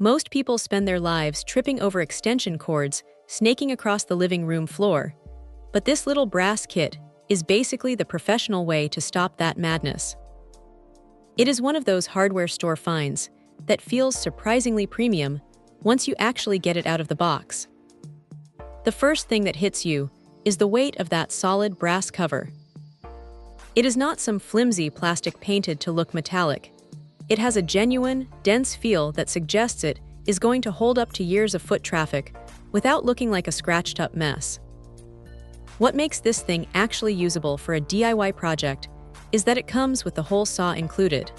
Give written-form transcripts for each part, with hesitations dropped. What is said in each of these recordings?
Most people spend their lives tripping over extension cords, snaking across the living room floor. But this little brass kit is basically the professional way to stop that madness. It is one of those hardware store finds that feels surprisingly premium once you actually get it out of the box. The first thing that hits you is the weight of that solid brass cover. It is not some flimsy plastic painted to look metallic. It has a genuine, dense feel that suggests it is going to hold up to years of foot traffic without looking like a scratched-up mess. What makes this thing actually usable for a DIY project is that it comes with the whole saw included.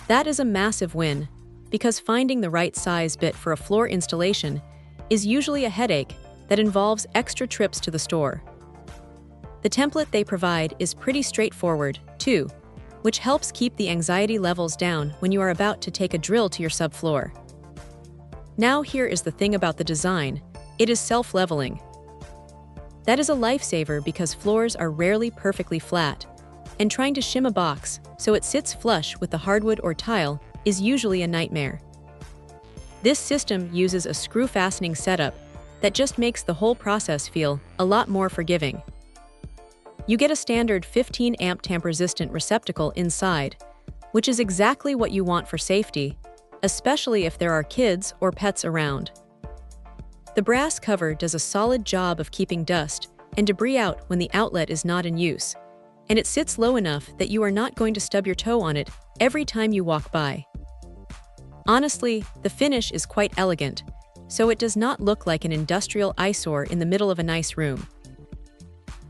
That is a massive win, because finding the right size bit for a floor installation is usually a headache that involves extra trips to the store. The template they provide is pretty straightforward, too, which helps keep the anxiety levels down when you are about to take a drill to your subfloor. Now here is the thing about the design: it is self-leveling. That is a lifesaver because floors are rarely perfectly flat, and trying to shim a box so it sits flush with the hardwood or tile is usually a nightmare. This system uses a screw fastening setup that just makes the whole process feel a lot more forgiving. You get a standard 15 amp tamper-resistant receptacle inside, which is exactly what you want for safety, especially if there are kids or pets around. The brass cover does a solid job of keeping dust and debris out when the outlet is not in use, and it sits low enough that you are not going to stub your toe on it every time you walk by. Honestly, the finish is quite elegant, so it does not look like an industrial eyesore in the middle of a nice room.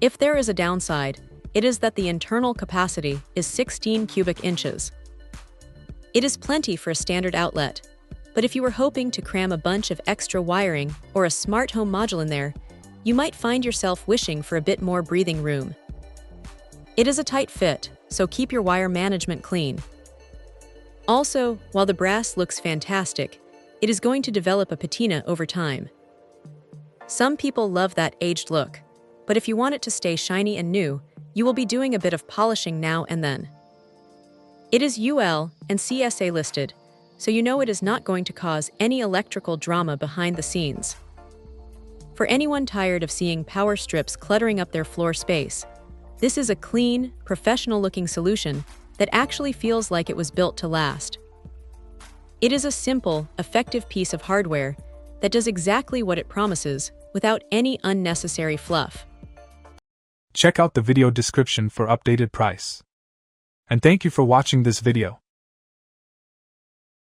If there is a downside, it is that the internal capacity is 16 cubic inches. It is plenty for a standard outlet, but if you were hoping to cram a bunch of extra wiring or a smart home module in there, you might find yourself wishing for a bit more breathing room. It is a tight fit, so keep your wire management clean. Also, while the brass looks fantastic, it is going to develop a patina over time. Some people love that aged look, but if you want it to stay shiny and new, you will be doing a bit of polishing now and then. It is UL and CSA listed, so you know it is not going to cause any electrical drama behind the scenes. For anyone tired of seeing power strips cluttering up their floor space, this is a clean, professional-looking solution that actually feels like it was built to last. It is a simple, effective piece of hardware that does exactly what it promises without any unnecessary fluff. Check out the video description for updated price. And thank you for watching this video.